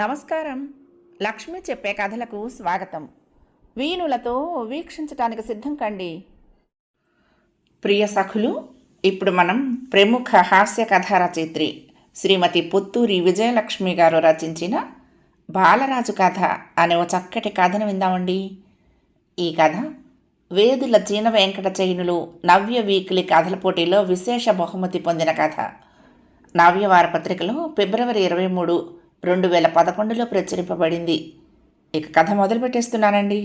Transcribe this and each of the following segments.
నమస్కారం. లక్ష్మి చెప్పే కథలకు స్వాగతం. వీణులతో వీక్షించటానికి సిద్ధం కండి. ప్రియ సఖులు, ఇప్పుడు మనం ప్రముఖ హాస్య కథా రచయిత్రి శ్రీమతి పుత్తూరి విజయలక్ష్మి గారు రచించిన బాలరాజు కథ అనే ఓ చక్కటి కథను విందామండి. ఈ కథ వేదుల చీన వెంకట చైనులు నవ్య వీక్లీ కథల పోటీలో విశేష బహుమతి పొందిన కథ. నవ్య వారపత్రికలో ఫిబ్రవరి 23, 2011లో ప్రచురింపబడింది. ఇక కథ మొదలు పెట్టేస్తున్నానండి.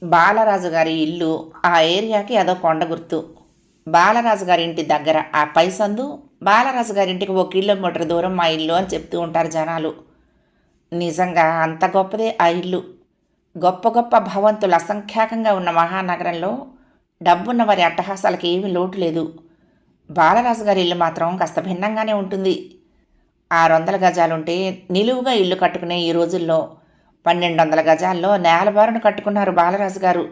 బాలరాజు గారి ఇల్లు ఆ ఏరియాకి అదో కొండ గుర్తు. బాలరాజు గారి ఇంటి దగ్గర ఆ పై సందు, బాలరాజు గారింటికి 1 కిలోమీటర్ దూరం మా ఇల్లు అని చెప్తూ ఉంటారు జనాలు. నిజంగా అంత గొప్పదే ఆ ఇల్లు. గొప్ప గొప్ప భవంతులు అసంఖ్యాకంగా ఉన్న మహానగరంలో డబ్బున్న వారి అట్టహాసాలకి ఏమీ లోటు లేదు. బాలరాజు గారి ఇల్లు మాత్రం కాస్త భిన్నంగానే ఉంటుంది. 600 గజాలుంటే నిలువుగా ఇల్లు కట్టుకునే ఈ రోజుల్లో 1200 గజాల్లో నేలబారును కట్టుకున్నారు బాలరాజు గారు.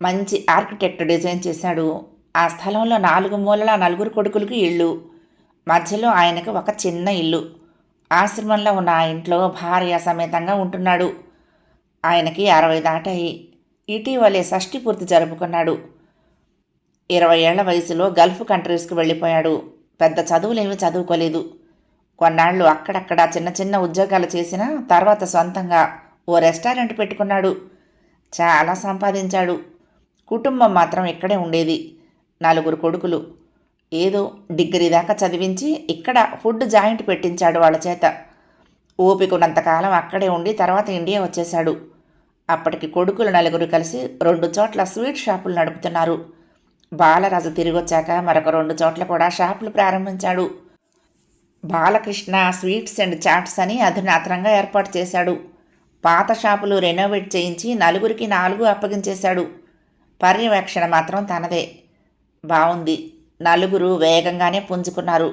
మంచి ఆర్కిటెక్ట్ డిజైన్ చేశాడు. ఆ స్థలంలో 4 మూలల 4 కొడుకులకి ఇళ్ళు, మధ్యలో ఆయనకు ఒక చిన్న ఇల్లు. ఆశ్రమంలో ఉన్న ఆ ఇంట్లో భార్య సమేతంగా ఉంటున్నాడు. ఆయనకి 60 దాటాయి. ఇటీవలే షష్ఠి పూర్తి జరుపుకున్నాడు. 20 ఏళ్ల వయసులో గల్ఫ్ కంట్రీస్కి వెళ్ళిపోయాడు. పెద్ద చదువులేమీ చదువుకోలేదు. కొన్నాళ్ళు అక్కడక్కడ చిన్న చిన్న ఉద్యోగాలు చేసిన తర్వాత సొంతంగా ఓ రెస్టారెంట్ పెట్టుకున్నాడు. చాలా సంపాదించాడు. కుటుంబం మాత్రం ఇక్కడే ఉండేది. 4 కొడుకులు. ఏదో డిగ్రీ దాకా చదివించి ఇక్కడ ఫుడ్ జాయింట్ పెట్టించాడు వాళ్ళ చేత. ఓపికనంతకాలం అక్కడే ఉండి తర్వాత ఇండియా వచ్చేశాడు. అప్పటికి కొడుకులు 4 కలిసి 2 చోట్ల స్వీట్ షాపులు నడుపుతున్నారు. బాలరాజు తిరిగొచ్చాక మరొక 2 చోట్ల కూడా షాపులు ప్రారంభించాడు. బాలకృష్ణ స్వీట్స్ అండ్ చాట్స్ అని అధునాతనంగా ఏర్పాటు చేశాడు. పాత షాపులు రెనోవేట్ చేయించి 4కి 4 అప్పగించేశాడు. పర్యవేక్షణ మాత్రం తనదే. బాగుంది. 4 వేగంగానే పుంజుకున్నారు.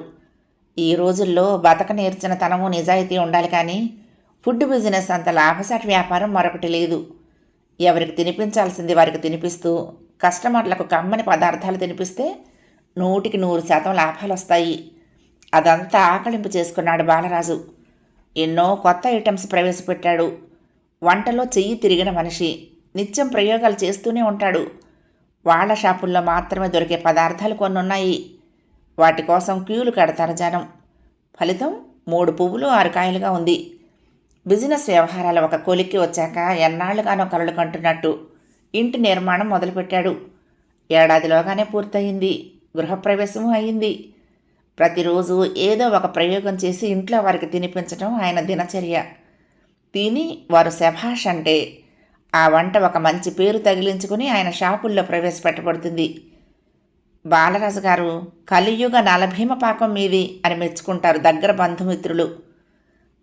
ఈ రోజుల్లో బతక నేర్చిన తనము నిజాయితీ ఉండాలి, కానీ ఫుడ్ బిజినెస్ అంత లాభసాటి వ్యాపారం మరొకటి లేదు. ఎవరికి తినిపించాల్సింది వారికి తినిపిస్తూ కస్టమర్లకు కమ్మని పదార్థాలు తినిపిస్తే 100కి 100% లాభాలు వస్తాయి. అదంతా ఆకలింపు చేసుకున్నాడు బాలరాజు. ఎన్నో కొత్త ఐటమ్స్ ప్రవేశపెట్టాడు. వంటలో చెయ్యి తిరిగిన మనిషి. నిత్యం ప్రయోగాలు చేస్తూనే ఉంటాడు. వాళ్ళ షాపుల్లో మాత్రమే దొరికే పదార్థాలు కొన్ని ఉన్నాయి. వాటి కోసం క్యూలు కడతారు జనం. ఫలితం 3 పువ్వులు 6 కాయలుగా ఉంది. బిజినెస్ వ్యవహారాలు ఒక కొలిక్కి వచ్చాక ఎన్నాళ్లుగానో కలలు కంటున్నట్టు ఇంటి నిర్మాణం మొదలుపెట్టాడు. ఏడాదిలోగానే పూర్తయింది. గృహప్రవేశము అయింది. ప్రతిరోజు ఏదో ఒక ప్రయోగం చేసి ఇంట్లో వారికి తినిపించడం ఆయన దినచర్య. తిని వారు శభాష్ అంటే ఆ వంట ఒక మంచి పేరు తగిలించుకుని ఆయన షాపుల్లో ప్రవేశపెట్టబడుతుంది. బాలరాజు గారు కలియుగ నలభీమ పాకం మీది అని మెచ్చుకుంటారు దగ్గర బంధుమిత్రులు.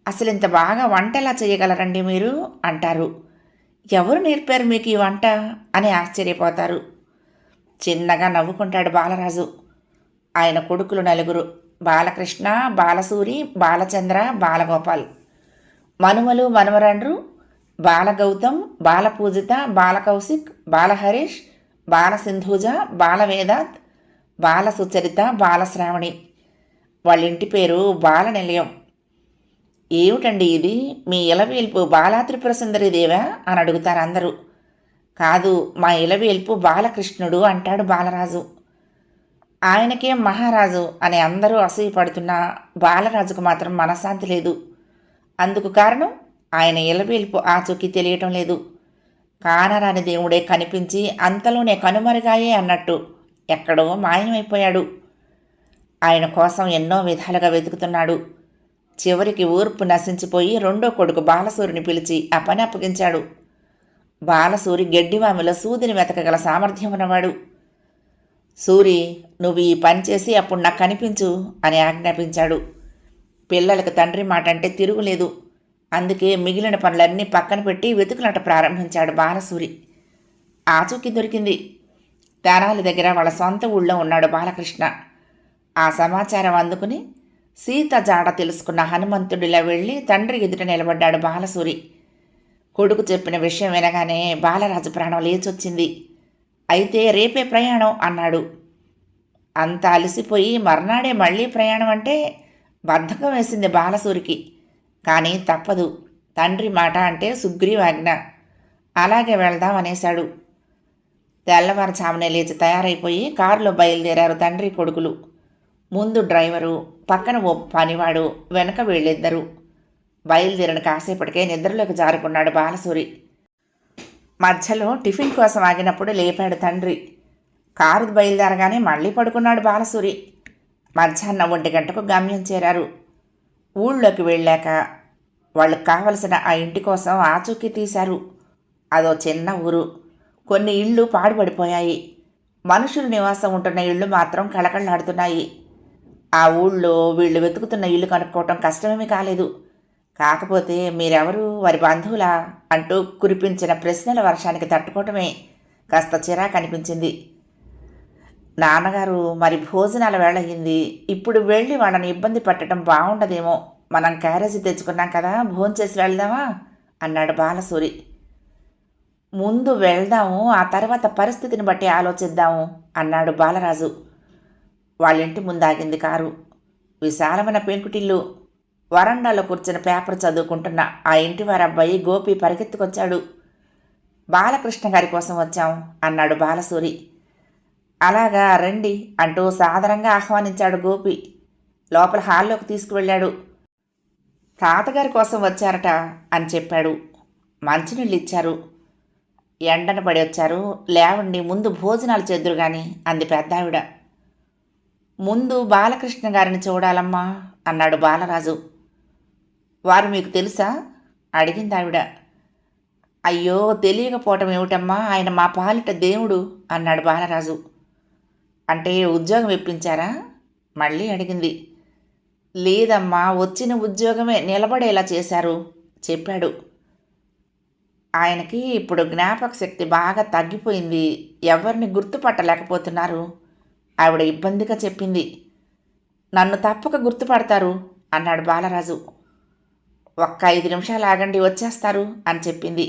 అసలు ఇంత బాగా వంట ఎలా చేయగలరండి మీరు అంటారు. ఎవరు నేర్పారు మీకు ఈ వంట అని ఆశ్చర్యపోతారు. చిన్నగా నవ్వుకుంటాడు బాలరాజు. ఆయన కొడుకులు 4: బాలకృష్ణ, బాలసూరి, బాలచంద్ర, బాలగోపాల్. మనుమలు మనవరాండ్రు బాలగౌతమ్, బాలపూజిత, బాలకౌశిక్, బాలహరీష్, బాలసింధూజ, బాలవేదాంత్, బాలసుచరిత, బాలశ్రావణి. వాళ్ళ ఇంటి పేరు బాలనిలయం. ఏమిటండి ఇది, మీ ఇలవేల్పు బాలాత్రిపుర సుందరీదేవా అని అడుగుతారు అందరూ. కాదు, మా ఇలవేల్పు బాలకృష్ణుడు అంటాడు బాలరాజు. ఆయనకేం మహారాజు అని అందరూ అసూయపడుతున్నా బాలరాజుకు మాత్రం మనశ్శాంతి లేదు. అందుకు కారణం ఆయన ఇలవేల్పు ఆచూకీ తెలియటం లేదు. కానరాని దేవుడే కనిపించి అంతలోనే కనుమరుగాయే అన్నట్టు ఎక్కడో మాయమైపోయాడు. ఆయన కోసం ఎన్నో విధాలుగా వెతుకుతున్నాడు. చివరికి ఊర్పు నశించిపోయి 2వ కొడుకు బాలసూరిని పిలిచి ఆ పని అప్పగించాడు. బాలసూరి గెడ్డివామిలో సూదిని వెతకగల సామర్థ్యం ఉన్నవాడు. సూరి, నువ్వు ఈ పని చేసి అప్పుడు నాకు కనిపించు అని ఆజ్ఞాపించాడు. పిల్లలకు తండ్రి మాట అంటే తిరుగులేదు. అందుకే మిగిలిన పనులన్నీ పక్కన పెట్టి వెతుకులాట ప్రారంభించాడు బాలసూరి. ఆచూకీ దొరికింది. తెనాలి దగ్గర వాళ్ళ సొంత ఊళ్ళో ఉన్నాడు బాలకృష్ణ. ఆ సమాచారం అందుకుని సీత జాడ తెలుసుకున్న హనుమంతుడిలా వెళ్ళి తండ్రి ఎదుట నిలబడ్డాడు బాలసూరి. కొడుకు చెప్పిన విషయం వినగానే బాలరాజు ప్రాణం లేచొచ్చింది. అయితే రేపే ప్రయాణం అన్నాడు. అంత అలసిపోయి మర్నాడే మళ్ళీ ప్రయాణం అంటే బద్ధకం వేసింది బాలసూరికి. కానీ తప్పదు. తండ్రి మాట అంటే సుగ్రీవాజ్ఞ. అలాగే వెళ్దాం అనేశాడు. తెల్లవారుజామునే లేచి తయారైపోయి కారులో బయలుదేరారు తండ్రి కొడుకులు. ముందు డ్రైవరు, పక్కన ఓ పనివాడు, వెనక వీళ్ళిద్దరూ. బయలుదేరిన కాసేపటికే నిద్రలోకి జారుకున్నాడు బాలసూరి. మధ్యలో టిఫిన్ కోసం ఆగినప్పుడు లేపాడు తండ్రి. కారు బయలుదేరగానే మళ్ళీ పడుకున్నాడు బాలసూరి. మధ్యాహ్నం 1 గంటకు గమ్యం చేరారు. ఊళ్ళోకి వెళ్ళాక వాళ్ళకు కావలసిన ఆ ఇంటి కోసం ఆచూకీ తీశారు. అదో చిన్న ఊరు. కొన్ని ఇళ్ళు పాడుపడిపోయాయి. మనుషులు నివాసం ఉంటున్న ఇళ్ళు మాత్రం కళకళలాడుతున్నాయి. ఆ ఊళ్ళో వీళ్ళు వెతుకుతున్న ఇల్లు కనుక్కోవటం కష్టమేమీ కాలేదు. కాకపోతే మీరెవరు, వారి బంధువులా అంటూ కురిపించిన ప్రశ్నల వర్షానికి తట్టుకోవటమే కాస్త చిరాకు అనిపించింది. నాన్నగారు, మరి భోజనాల వేళయింది. ఇప్పుడు వెళ్ళి వాళ్ళని ఇబ్బంది పెట్టడం బాగుండదేమో. మనం క్యారేజీ తెచ్చుకున్నాం కదా, భోంచేసి వెళ్దామా అన్నాడు బాలసూరి. ముందు వెళ్దాము, ఆ తర్వాత పరిస్థితిని బట్టి ఆలోచిద్దాము అన్నాడు బాలరాజు. వాళ్ళింటి ముందాగింది కారు. విశాలమైన పెంకుటిల్లు. వరండాలో కూర్చుని పేపర్ చదువుకుంటున్న ఆ ఇంటి వారి అబ్బాయి గోపి పరిగెత్తుకొచ్చాడు. బాలకృష్ణ గారి కోసం వచ్చాం అన్నాడు బాలసూరి. అలాగా రండి అంటూ సాదరంగా ఆహ్వానించాడు గోపి. లోపల హాల్లోకి తీసుకువెళ్ళాడు. తాతగారి కోసం వచ్చారట అని చెప్పాడు. మంచినీళ్ళు ఇచ్చారు. ఎండన పడి వచ్చారు, లేవండి ముందు భోజనాలు చేద్దురు గాని అంది పెద్దావిడ. ముందు బాలకృష్ణ గారిని చూడాలమ్మా అన్నాడు బాలరాజు. వారు మీకు తెలుసా అడిగింది ఆవిడ. అయ్యో, తెలియకపోవటం ఏమిటమ్మా, ఆయన మా పాలిట దేవుడు అన్నాడు బాలరాజు. అంటే ఉద్యోగం ఇప్పించారా మళ్ళీ అడిగింది. లేదమ్మా, వచ్చిన ఉద్యోగమే నిలబడేలా చేశారు చెప్పాడు. ఆయనకి ఇప్పుడు జ్ఞాపక శక్తి బాగా తగ్గిపోయింది. ఎవరిని గుర్తుపట్టలేకపోతున్నారు ఆవిడ ఇబ్బందిగా చెప్పింది. నన్ను తప్పక గుర్తుపడతారు అన్నాడు బాలరాజు. ఒక్క 5 నిమిషాలు ఆగండి, వచ్చేస్తారు అని చెప్పింది.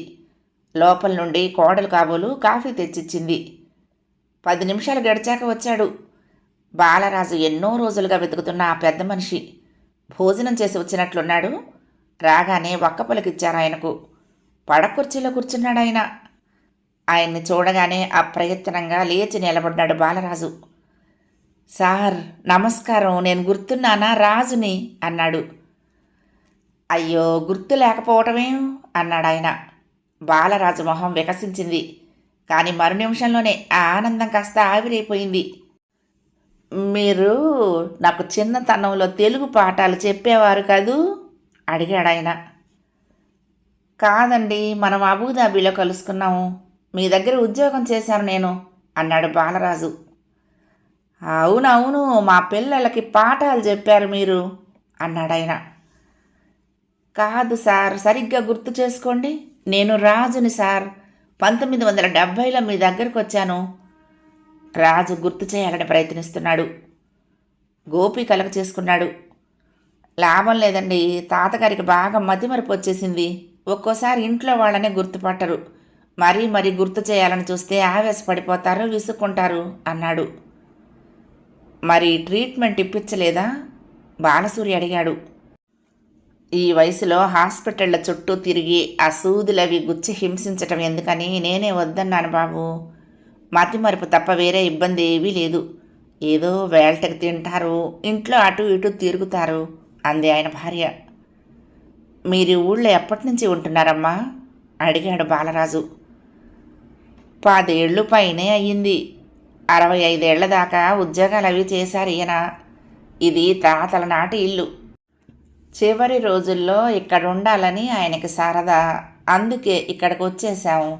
లోపల నుండి కోడలు కాబోలు కాఫీ తెచ్చిచ్చింది. 10 నిమిషాలు గడిచాక వచ్చాడు బాలరాజు. ఎన్నో రోజులుగా వెతుకుతున్న ఆ పెద్ద మనిషి భోజనం చేసి వచ్చినట్లున్నాడు. రాగానే ఒక్కపొలకిచ్చారు ఆయనకు. పడకుర్చీలో కూర్చున్నాడు ఆయన. ఆయన్ని చూడగానే అప్రయత్నంగా లేచి నిలబడ్డాడు బాలరాజు. సార్ నమస్కారం, నేను గుర్తున్నానా రాజుని అన్నాడు. అయ్యో, గుర్తు లేకపోవటమేం అన్నాడు ఆయన. బాలరాజు మొహం వికసించింది. కానీ మరు నిమిషంలోనే ఆ ఆనందం కాస్త ఆవిరైపోయింది. మీరు నాకు చిన్నతనంలో తెలుగు పాఠాలు చెప్పేవారు కదూ అడిగాడు ఆయన. కాదండి, మనం అబుదాబీలో కలుసుకున్నాము. మీ దగ్గర ఉద్యోగం చేశాను నేను అన్నాడు బాలరాజు. అవునవును, మా పిల్లలకి పాఠాలు చెప్పారు మీరు అన్నాడు ఆయన. కాదు సార్, సరిగ్గా గుర్తు చేసుకోండి. నేను రాజుని సార్. 1970లో మీ దగ్గరకు వచ్చాను. రాజు గుర్తు చేయాలని ప్రయత్నిస్తున్నాడు. గోపి కలగ చేసుకున్నాడు. లాభం లేదండి, తాతగారికి బాగా మతిమరుపు వచ్చేసింది. ఒక్కోసారి ఇంట్లో వాళ్ళనే గుర్తుపట్టరు. మరీ గుర్తు చేయాలని చూస్తే ఆవేశపడిపోతారు, విసుక్కుంటారు అన్నాడు. మరి ట్రీట్మెంట్ ఇప్పించలేదా బాలసూరి అడిగాడు. ఈ వయసులో హాస్పిటళ్ల చుట్టూ తిరిగి ఆ సూదులవి గుచ్చి హింసించటం ఎందుకని నేనే వద్దన్నాను బాబు. మతిమరుపు తప్ప వేరే ఇబ్బంది ఏవీ లేదు. ఏదో వేళటకు తింటారు, ఇంట్లో అటు ఇటు తిరుగుతారు అంది ఆయన భార్య. మీరు ఊళ్ళో ఎప్పటి నుంచి ఉంటున్నారమ్మా అడిగాడు బాలరాజు. 10 ఏళ్ళు పైనే అయ్యింది. 65 ఏళ్ల దాకా ఉద్యోగాలు అవి చేశారు ఈయన. ఇది తాతల నాటి ఇల్లు. చివరి రోజుల్లో ఇక్కడ ఉండాలని ఆయనకి సరదా, అందుకే ఇక్కడికి వచ్చేసాము.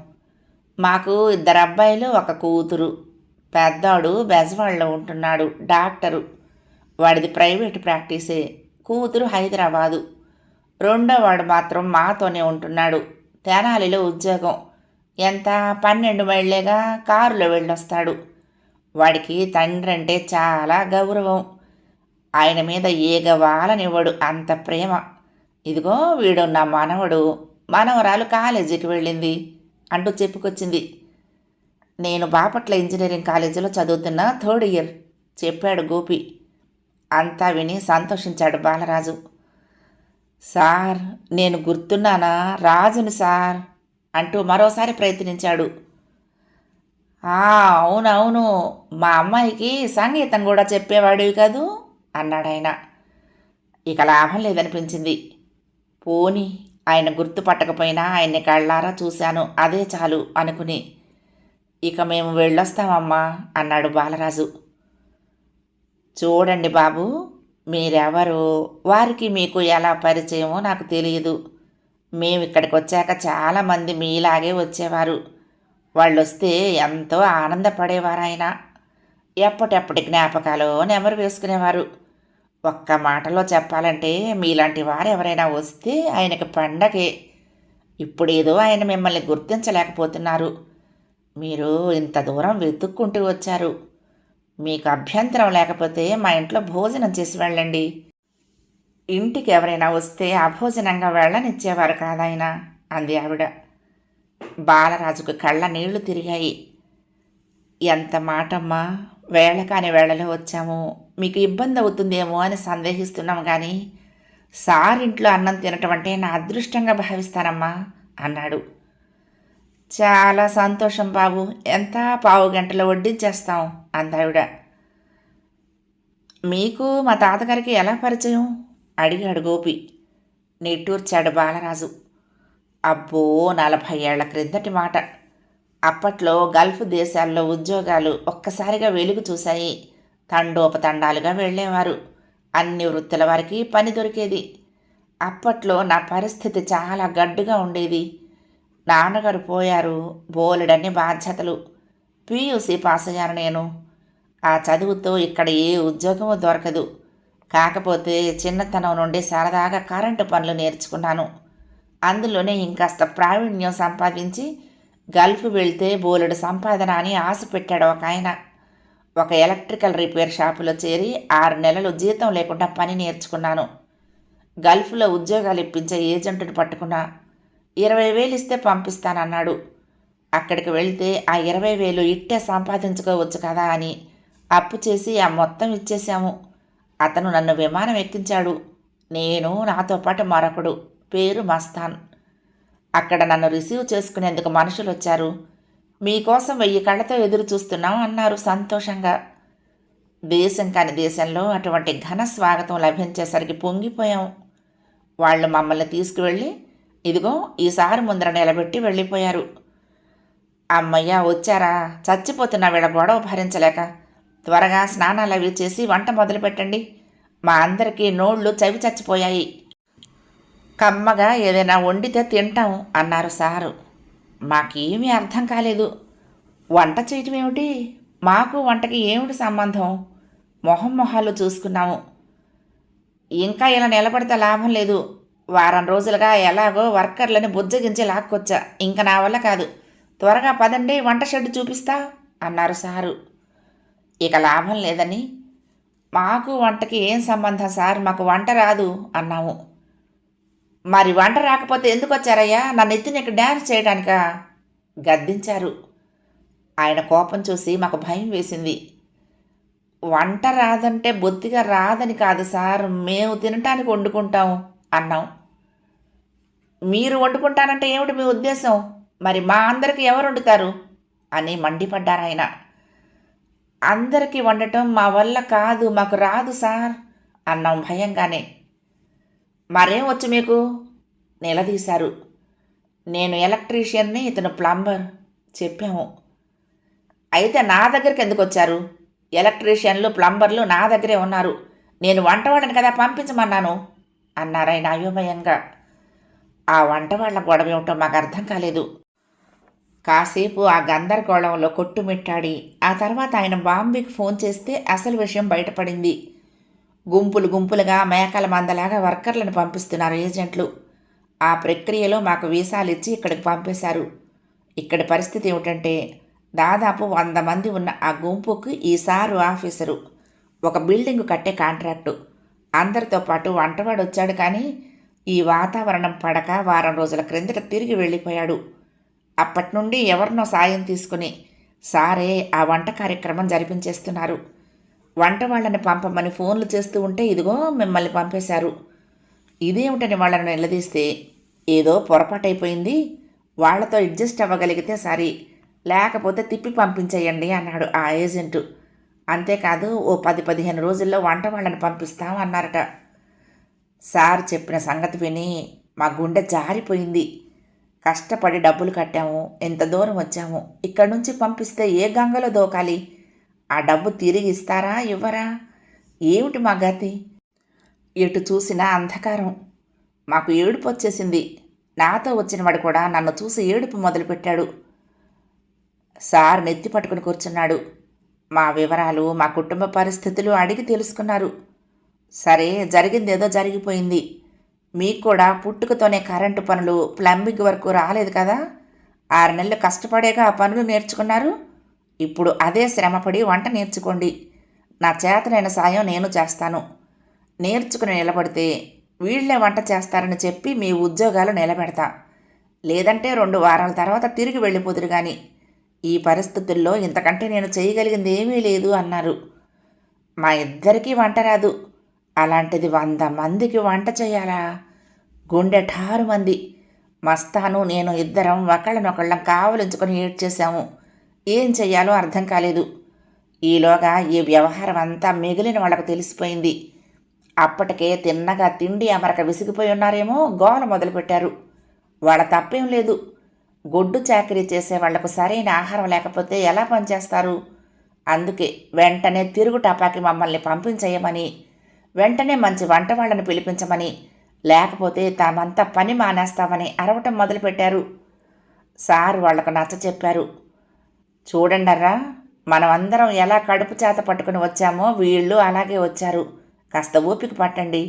మాకు 2 అబ్బాయిలు, 1 కూతురు. పెద్దాడు బెజవాడలో ఉంటున్నాడు, డాక్టరు. వాడిది ప్రైవేట్ ప్రాక్టీసే. కూతురు హైదరాబాదు. రెండోవాడు మాత్రం మాతోనే ఉంటున్నాడు, తెనాలిలో ఉద్యోగం. ఎంత 12 మైళ్ళేగా, కారులో వెళ్ళొస్తాడు. వాడికి తండ్రి అంటే చాలా గౌరవం. ఆయన మీద ఏగవాలనివ్వడు, అంత ప్రేమ. ఇదిగో వీడు నా మనవడు, మనవరాలు కాలేజీకి వెళ్ళింది అంటూ చెప్పుకొచ్చింది. నేను బాపట్ల ఇంజనీరింగ్ కాలేజీలో చదువుతున్న 3rd ఇయర్ చెప్పాడు గోపి. అంతా విని సంతోషించాడు బాలరాజు. సార్, నేను గుర్తున్నానా? రాజుని సార్ అంటూ మరోసారి ప్రయత్నించాడు. ఆ, అవునవును, మా అమ్మాయికి సంగీతం కూడా చెప్పేవాడివి కదూ అన్నాడాయన. ఇక లాభం లేదనిపించింది. పోని ఆయన గుర్తుపట్టకపోయినా ఆయన్ని కళ్ళారా చూశాను, అదే చాలు అనుకుని, ఇక మేము వెళ్ళొస్తామమ్మా అన్నాడు బాలరాజు. చూడండి బాబు, మీరెవరో, వారికి మీకు ఎలా పరిచయమో నాకు తెలియదు. మేమిక్కడికి వచ్చాక చాలామంది మీలాగే వచ్చేవారు. వాళ్ళొస్తే ఎంతో ఆనందపడేవారు ఆయన. ఎప్పటెప్పటి జ్ఞాపకాలు నెమరు వేసుకునేవారు. ఒక్క మాటలో చెప్పాలంటే మీలాంటి వారు ఎవరైనా వస్తే ఆయనకి పండగే. ఇప్పుడేదో ఆయన మిమ్మల్ని గుర్తించలేకపోతున్నారు. మీరు ఇంత దూరం వెతుక్కుంటూ వచ్చారు. మీకు అభ్యంతరం లేకపోతే మా ఇంట్లో భోజనం చేసి వెళ్ళండి. ఇంటికి ఎవరైనా వస్తే అభోజనంగా వెళ్ళనిచ్చేవారు కాదాయన అంది ఆవిడ. బాలరాజుకు కళ్ళ నీళ్లు తిరిగాయి. ఎంత మాటమ్మా, వేళ కాని వేళలో వచ్చాము, మీకు ఇబ్బంది అవుతుందేమో అని సందేహిస్తున్నాం కానీ సారింట్లో అన్నం తినటం అంటే నా అదృష్టంగా భావిస్తానమ్మా అన్నాడు. చాలా సంతోషం బాబు, ఎంత పావు గంటలో వడ్డించేస్తాం అందావిడ. మీకు మా తాతగారికి ఎలా పరిచయం అడిగాడు గోపి. నిట్టూర్చాడు బాలరాజు. అబ్బో, 40 ఏళ్ల క్రిందటి మాట. అప్పట్లో గల్ఫ్ దేశాల్లో ఉద్యోగాలు ఒక్కసారిగా వెలుగు చూశాయి. తండోపతండాలుగా వెళ్ళేవారు. అన్ని వృత్తుల వారికి పని దొరికేది. అప్పట్లో నా పరిస్థితి చాలా గడ్డుగా ఉండేది. నాన్నగారు పోయారు, బోలెడన్ని బాధ్యతలు. పీయూసీ పాస్ అయ్యాను నేను. ఆ చదువుతో ఇక్కడ ఏ ఉద్యోగమూ దొరకదు. కాకపోతే చిన్నతనం నుండి సరదాగా కరెంటు పనులు నేర్చుకున్నాను. అందులోనే ఇంకాస్త ప్రావీణ్యం సంపాదించి గల్ఫ్ వెళ్తే బోలెడు సంపాదన అని ఆశ పెట్టాడు ఒక ఆయన. ఒక ఎలక్ట్రికల్ రిపేర్ షాపులో చేరి 6 నెలలు జీతం లేకుండా పని నేర్చుకున్నాను. గల్ఫ్లో ఉద్యోగాలు ఇప్పించే ఏజెంటుని పట్టుకున్నా. 20,000 ఇస్తే పంపిస్తానన్నాడు. అక్కడికి వెళ్తే ఆ 20,000 ఇట్టే సంపాదించుకోవచ్చు కదా అని అప్పు చేసి ఆ మొత్తం ఇచ్చేశాము. అతను నన్ను విమానం ఎక్కించాడు. నేను, నాతో పాటు మరొకడు, పేరు మస్తాన్. అక్కడ నన్ను రిసీవ్ చేసుకునేందుకు మనుషులు వచ్చారు. మీకోసం 1000 కళ్ళతో ఎదురు చూస్తున్నాం అన్నారు సంతోషంగా. దేశం కాని దేశంలో అటువంటి ఘన స్వాగతం లభించేసరికి పొంగిపోయాం. వాళ్ళు మమ్మల్ని తీసుకువెళ్ళి ఇదిగో ఈసారి ముందర నిలబెట్టి వెళ్ళిపోయారు. అమ్మయ్య, వచ్చారా? చచ్చిపోతున్నా వీళ్ళ గొడవ భరించలేక. త్వరగా స్నానాలు అవి చేసి వంట మొదలుపెట్టండి. మా అందరికీ నోళ్ళు చవి చచ్చిపోయాయి. కమ్మగా ఏదైనా వండితే తింటాం అన్నారు సారు. మాకేమీ అర్థం కాలేదు. వంట చేయటం ఏమిటి? మాకు వంటకి ఏమిటి సంబంధం? మొహాలు చూసుకున్నాము. ఇంకా ఇలా నిలబడితే లాభం లేదు. వారం రోజులుగా ఎలాగో వర్కర్లని బుజ్జగించి లాక్కొచ్చా. ఇంక నా వల్ల కాదు. త్వరగా పదండి, వంట షెడ్ చూపిస్తా అన్నారు సారు. ఇక లాభం లేదని, మాకు వంటకి ఏం సంబంధం సార్, మాకు వంట రాదు అన్నాము. మరి వంట రాకపోతే ఎందుకు వచ్చారయ్యా? నన్ను ఎత్తి నీకు డ్యాన్స్ చేయడానికా? గద్దించారు. ఆయన కోపం చూసి మాకు భయం వేసింది. వంట రాదంటే బొత్తిగా రాదని కాదు సార్, మేము తినటానికి వండుకుంటాం అన్నాం. మీరు వండుకుంటానంటే ఏమిటి మీ ఉద్దేశం? మరి మా అందరికీ ఎవరు వండుతారు అని మండిపడ్డారాయన. అందరికీ వండటం మా వల్ల కాదు, మాకు రాదు సార్ అన్నాం భయంగానే. మరేం వచ్చు మీకు? నిలదీశారు. నేను ఎలక్ట్రీషియన్ని, ఇతను ప్లంబర్ చెప్పాము. అయితే నా దగ్గరికి ఎందుకు వచ్చారు? ఎలక్ట్రీషియన్లు, ప్లంబర్లు నా దగ్గరే ఉన్నారు. నేను వంటవాళ్ళని కదా పంపించమన్నాను అన్నారాయన అయోమయంగా. ఆ వంటవాళ్ల గొడవ ఏమిటో మాకు అర్థం కాలేదు. కాసేపు ఆ గందరగోళంలో కొట్టుమిట్టాడి ఆ తర్వాత ఆయన బాంబేకి ఫోన్ చేస్తే అసలు విషయం బయటపడింది. గుంపులు గుంపులుగా మేకల మందలాగా వర్కర్లను పంపిస్తున్నారు ఏజెంట్లు. ఆ ప్రక్రియలో మాకు వీసాలు ఇచ్చి ఇక్కడికి పంపేశారు. ఇక్కడి పరిస్థితి ఏమిటంటే, దాదాపు 100 మంది ఉన్న ఆ గుంపుకు ఈసారు ఆఫీసరు, ఒక బిల్డింగు కట్టే కాంట్రాక్టు, అందరితో పాటు వంటవాడు వచ్చాడు. కానీ ఈ వాతావరణం పడక వారం రోజుల క్రిందట తిరిగి వెళ్ళిపోయాడు. అప్పటి నుండి ఎవరినో సాయం తీసుకుని సారే ఆ వంట కార్యక్రమం జరిపించేస్తున్నారు. వంట వాళ్ళని పంపమని ఫోన్లు చేస్తూ ఉంటే ఇదిగో మిమ్మల్ని పంపేశారు. ఇదేమిటని వాళ్ళని నిలదీస్తే, ఏదో పొరపాటైపోయింది, వాళ్లతో అడ్జస్ట్ అవ్వగలిగితే సరి, లేకపోతే తిప్పి పంపించేయండి అన్నాడు ఆ ఏజెంటు. అంతేకాదు ఓ 10-15 రోజుల్లో వంట వాళ్ళని పంపిస్తాం అన్నారట. సార్ చెప్పిన సంగతి విని మా గుండె జారిపోయింది. కష్టపడి డబ్బులు కట్టాము, ఎంత దూరం వచ్చాము, ఇక్కడి నుంచి పంపిస్తే ఏ గంగలో దోకాలి? ఆ డబ్బు తిరిగి ఇస్తారా ఇవ్వరా? ఏమిటి మా గతి? ఎటు చూసినా అంధకారం. మాకు ఏడుపు వచ్చేసింది. నాతో వచ్చినవాడు కూడా నన్ను చూసి ఏడుపు మొదలుపెట్టాడు. సార్ నెత్తి పట్టుకుని కూర్చున్నాడు. మా వివరాలు, మా కుటుంబ పరిస్థితులు అడిగి తెలుసుకున్నారు. సరే, జరిగిందేదో జరిగిపోయింది. మీకు కూడా పుట్టుకతోనే కరెంటు పనులు, ప్లంబింగ్ వరకు రాలేదు కదా? 6 నెలలు కష్టపడేగా ఆ పనులు నేర్చుకున్నారు. ఇప్పుడు అదే శ్రమపడి వంట నేర్చుకోండి. నా చేతనైన సాయం నేను చేస్తాను. నేర్చుకుని నిలబడితే వీళ్లే వంట చేస్తారని చెప్పి మీ ఉద్యోగాలు నిలబెడతా. లేదంటే 2 వారాల తర్వాత తిరిగి వెళ్ళిపోదురు గాని. ఈ పరిస్థితుల్లో ఇంతకంటే నేను చేయగలిగింది ఏమీ లేదు అన్నారు. మా ఇద్దరికీ వంట రాదు. అలాంటిది 100 మందికి వంట చేయాలా? గుండె ఠారు మంది. మస్తాను నేను ఇద్దరం ఒకళ్ళనొకళ్ళం కావలించుకొని ఏడ్చేశాము. ఏం చెయ్యాలో అర్థం కాలేదు. ఈలోగా ఈ వ్యవహారం అంతా మిగిలిన వాళ్లకు తెలిసిపోయింది. అప్పటికే తిన్నగా తిండి అమరక విసిగిపోయి ఉన్నారేమో గోల మొదలుపెట్టారు. వాళ్ళ తప్పేం లేదు. గొడ్డు చాకరీ చేసే వాళ్లకు సరైన ఆహారం లేకపోతే ఎలా పనిచేస్తారు? అందుకే వెంటనే తిరుగు టపాకి మమ్మల్ని పంపించేయమని, వెంటనే మంచి వంట వాళ్ళని పిలిపించమని, లేకపోతే తామంతా పని మానేస్తామని అరవటం మొదలుపెట్టారు. సార్ వాళ్లకు నచ్చ చెప్పారు. చూడండర్రా, మనమందరం ఎలా కడుపు చేత పట్టుకుని వచ్చామో వీళ్ళు అలాగే వచ్చారు. కాస్త ఓపిక పట్టండి.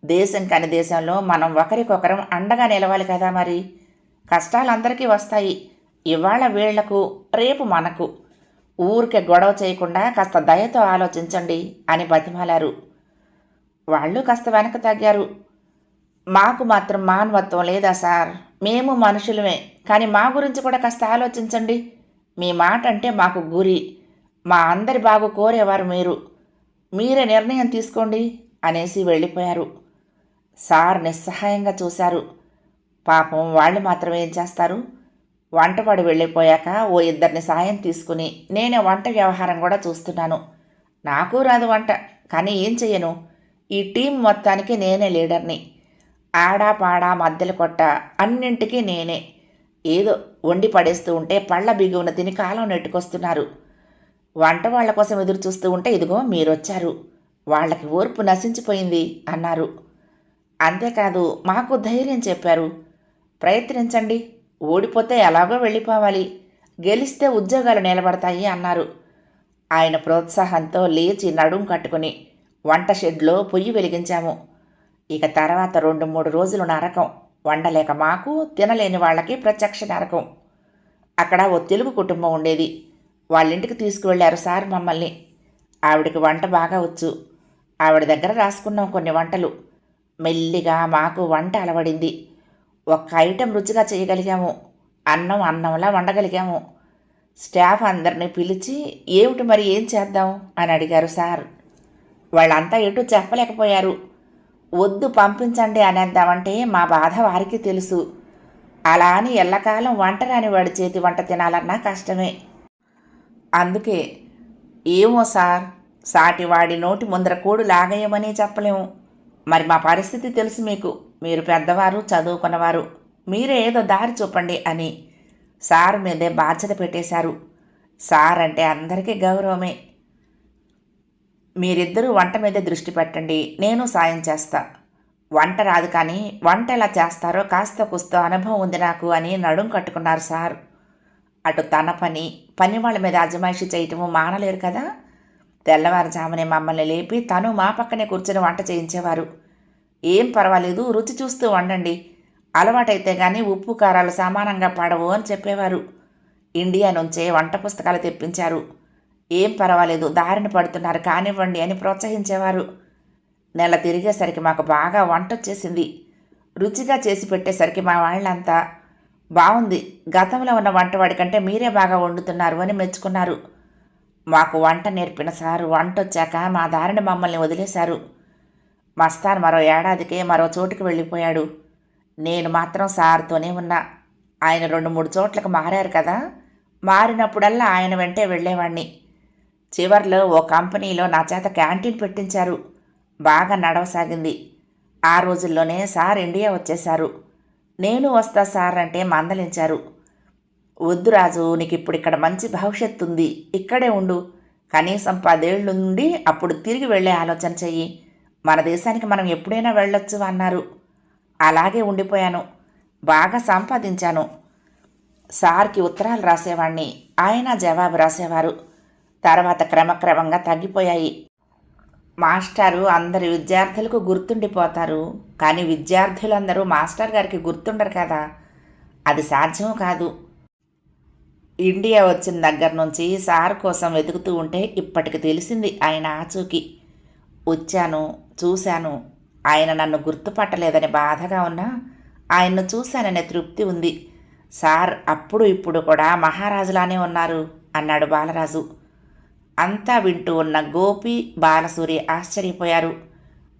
దేశం కాని దేశంలో మనం ఒకరికొకరం అండగా నిలవాలి కదా మరి. కష్టాలు అందరికీ వస్తాయి. ఇవాళ వీళ్లకు, రేపు మనకు. ఊరికే గొడవ చేయకుండా కాస్త దయతో ఆలోచించండి అని బతిమాలారు. వాళ్ళు కాస్త వెనక తగ్గారు. మాకు మాత్రం మానవత్వం లేదా సార్? మేము మనుషులమే, కానీ మా గురించి కూడా కాస్త ఆలోచించండి. మీ మాట అంటే మాకు గురి. మా అందరి బాగు కోరేవారు మీరు. మీరే నిర్ణయం తీసుకోండి అనేసి వెళ్ళిపోయారు. సార్ నిస్సహాయంగా చూశారు. పాపం వాళ్ళు మాత్రం ఏం చేస్తారు? వంటవాడు వెళ్ళిపోయాక ఓ 2 సాయం తీసుకుని నేనే వంట వ్యవహారం కూడా చూస్తున్నాను. నాకు రాదు వంట, కానీ ఏం చెయ్యను? ఈ టీం మొత్తానికి నేనే లీడర్ని. ఆడా పాడా మధ్యల కొట్ట అన్నింటికీ నేనే. ఏదో వండి పడేస్తూ ఉంటే పళ్ళ బిగువున తిని కాలం నెట్టుకొస్తున్నారు. వంట వాళ్ల కోసం ఎదురు చూస్తూ ఉంటే ఇదిగో మీరొచ్చారు. వాళ్ళకి ఓర్పు నశించిపోయింది అన్నారు. అంతేకాదు మాకు ధైర్యం చెప్పారు. ప్రయత్నించండి, ఓడిపోతే ఎలాగో వెళ్ళిపోవాలి, గెలిస్తే ఉద్యోగాలు నిలబడతాయి అన్నారు. ఆయన ప్రోత్సాహంతో లేచి నడుం కట్టుకుని వంట షెడ్లో పొయ్యి వెలిగించాము. ఇక తర్వాత 2-3 రోజులు నరకం. వండలేక మాకు, తినలేని వాళ్ళకి ప్రత్యక్ష నరకం. అక్కడ ఓ తెలుగు కుటుంబం ఉండేది. వాళ్ళింటికి తీసుకువెళ్లారు సార్ మమ్మల్ని. ఆవిడకి వంట బాగా వచ్చు. ఆవిడ దగ్గర రాసుకున్నాం కొన్ని వంటలు. మెల్లిగా మాకు వంట అలవడింది. ఒక్క ఐటెం రుచిగా చేయగలిగాము. అన్నం అన్నంలా వండగలిగాము. స్టాఫ్ అందరినీ పిలిచి ఏమిటి మరి ఏం చేద్దాం అని అడిగారు సార్. వాళ్ళంతా ఎటు చెప్పలేకపోయారు. వద్దు పంపించండి అనేద్దామంటే మా బాధ వారికి తెలుసు. అలా అని ఎల్లకాలం వంట రాని వాడి చేతి వంట తినాలన్నా కష్టమే. అందుకే ఏమో సార్, సాటివాడి నోటి ముందర కోడు లాగేయమని చెప్పలేము. మరి మా పరిస్థితి తెలుసు మీకు. మీరు పెద్దవారు, చదువుకున్నవారు. మీరే ఏదో దారి చూపండి అని సార్ మీదే బాధ్యత పెట్టేశారు. సార్ అంటే అందరికీ గౌరవమే. మీరిద్దరూ వంట మీదే దృష్టి పెట్టండి, నేను సాయం చేస్తా. వంట రాదు కానీ వంట ఎలా చేస్తారో కాస్త కుస్తో అనుభవం ఉంది నాకు అని నడుం కట్టుకున్నారు సార్. అటు తన పని వాళ్ళ మీద అజమాయిషి చేయటము మానలేరు కదా. తెల్లవారుజామునే మమ్మల్ని లేపి తను మా పక్కనే కూర్చొని వంట చేయించేవారు. ఏం పర్వాలేదు, రుచి చూస్తూ వండండి, అలవాటైతే కానీ ఉప్పు కారాలు సమానంగా పడవు అని చెప్పేవారు. ఇండియా నుంచే వంట పుస్తకాలు తెప్పించారు. ఏం పర్వాలేదు, దారిన పడుతున్నారు కానివ్వండి అని ప్రోత్సహించేవారు. నెల తిరిగేసరికి మాకు బాగా వంట వచ్చేసింది. రుచిగా చేసి పెట్టేసరికి మా వాళ్ళంతా బాగుంది, గతంలో ఉన్న వంటవాడి కంటే మీరే బాగా వండుతున్నారు అని మెచ్చుకున్నారు. మాకు వంట నేర్పిన సారు వంట వచ్చాక మా దారిని మమ్మల్ని వదిలేశారు. మస్తాన్ మరో ఏడాదికే మరో చోటుకి వెళ్ళిపోయాడు. నేను మాత్రం సార్తోనే ఉన్నా. ఆయన 2-3 చోట్లకు మారారు కదా, మారినప్పుడల్లా ఆయన వెంటే వెళ్ళేవాణ్ణి. చివర్లో ఓ కంపెనీలో నా చేత క్యాంటీన్ పెట్టించారు. బాగా నడవసాగింది. ఆ రోజుల్లోనే సార్ ఇండియా వచ్చేశారు. నేను వస్తా సార్ అంటే మందలించారు. వద్దు రాజు, నీకు ఇప్పుడు ఇక్కడ మంచి భవిష్యత్తు ఉంది, ఇక్కడే ఉండు, కనీసం 10 ఏళ్ళు నుండి అప్పుడు తిరిగి వెళ్ళే ఆలోచన చెయ్యి, మన దేశానికి మనం ఎప్పుడైనా వెళ్ళొచ్చు అన్నారు. అలాగే ఉండిపోయాను. బాగా సంపాదించాను. సార్కి ఉత్తరాలు రాసేవాణ్ణి, ఆయన జవాబు రాసేవారు. తర్వాత క్రమక్రమంగా తగ్గిపోయాయి. మాస్టారు అందరి విద్యార్థులకు గుర్తుండిపోతారు, కానీ విద్యార్థులందరూ మాస్టర్ గారికి గుర్తుండరు కదా, అది సాధ్యం కాదు. ఇండియా వచ్చిన దగ్గర నుంచి సార్ కోసం వెతుకుతూ ఉంటే ఇప్పటికి తెలిసింది ఆయన ఆచూకీ. వచ్చాను, చూశాను. ఆయన నన్ను గుర్తుపట్టలేదని బాధగా ఉన్నా ఆయన్ను చూశాననే తృప్తి ఉంది. సార్ అప్పుడు ఇప్పుడు కూడా మహారాజులానే ఉన్నారు అన్నాడు బాలరాజు. అంతా వింటూ ఉన్న గోపి, బాలసూరి ఆశ్చర్యపోయారు.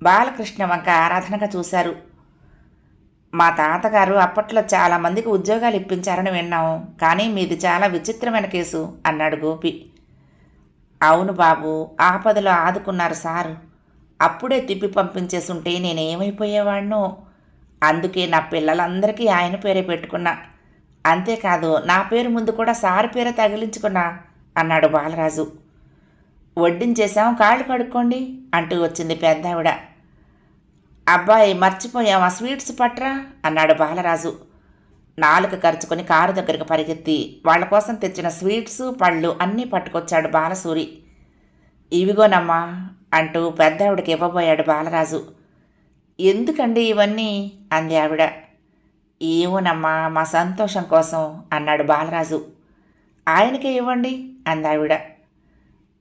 బాలకృష్ణ వంక ఆరాధనగా చూశారు. మా తాతగారు అప్పట్లో చాలామందికి ఉద్యోగాలు ఇప్పించారని విన్నాము, కానీ మీది చాలా విచిత్రమైన కేసు అన్నాడు గోపి. అవును బాబు, ఆపదలో ఆదుకున్నారు సారు. అప్పుడే తిప్పి పంపించేసుంటే నేనేమైపోయేవాడినో. అందుకే నా పిల్లలందరికీ ఆయన పేరే పెట్టుకున్నా. అంతేకాదు, నా పేరు ముందు కూడా సారు పేరే తగిలించుకున్నా అన్నాడు బాలరాజు. వడ్డించేశాం, కాళ్ళు కడుక్కోండి అంటూ వచ్చింది పెద్దావిడ. అబ్బాయి మర్చిపోయాం, ఆ స్వీట్స్ పట్రా అన్నాడు బాలరాజు. నాలుక ఖర్చుకొని కారు దగ్గరకు పరిగెత్తి వాళ్ళ కోసం తెచ్చిన స్వీట్సు, పళ్ళు అన్నీ పట్టుకొచ్చాడు బాలసూరి. ఇవిగోనమ్మా అంటూ పెద్దావిడకి ఇవ్వబోయాడు బాలరాజు. ఎందుకండి ఇవన్నీ అంది ఆవిడ. ఏమోనమ్మా, మా సంతోషం కోసం అన్నాడు బాలరాజు. ఆయనకే ఇవ్వండి అందావిడ.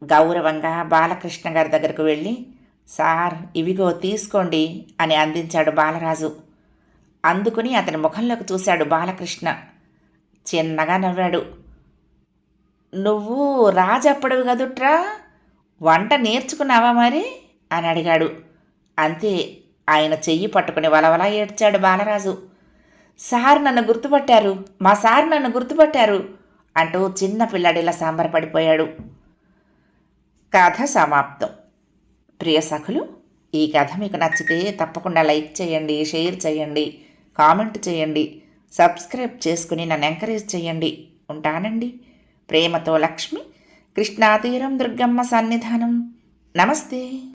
గౌరవంగా బాలకృష్ణ గారి దగ్గరకు వెళ్ళి, సార్ ఇవిగో తీసుకోండి అని అందించాడు బాలరాజు. అందుకుని అతని ముఖంలోకి చూశాడు బాలకృష్ణ. చిన్నగా నవ్వాడు. నువ్వు రాజప్పడివి కదుట్రా, వంట నేర్చుకున్నావా మరి అని అడిగాడు. అంతే, ఆయన చెయ్యి పట్టుకుని వలవలా ఏడ్చాడు బాలరాజు. సార్ నన్ను గుర్తుపట్టారు, మా సార్ నన్ను గుర్తుపట్టారు అంటూ చిన్న పిల్లాడిలా సంబరపడిపోయాడు. కథ సమాప్తం. ప్రియ సఖులు, ఈ కథ మీకు నచ్చితే తప్పకుండా లైక్ చేయండి, షేర్ చేయండి, కామెంట్ చేయండి, సబ్స్క్రైబ్ చేసుకుని నన్ను ఎంకరేజ్ చేయండి. ఉంటానండి. ప్రేమతో లక్ష్మి, కృష్ణాతీరం దుర్గమ్మ సన్నిధానం. నమస్తే.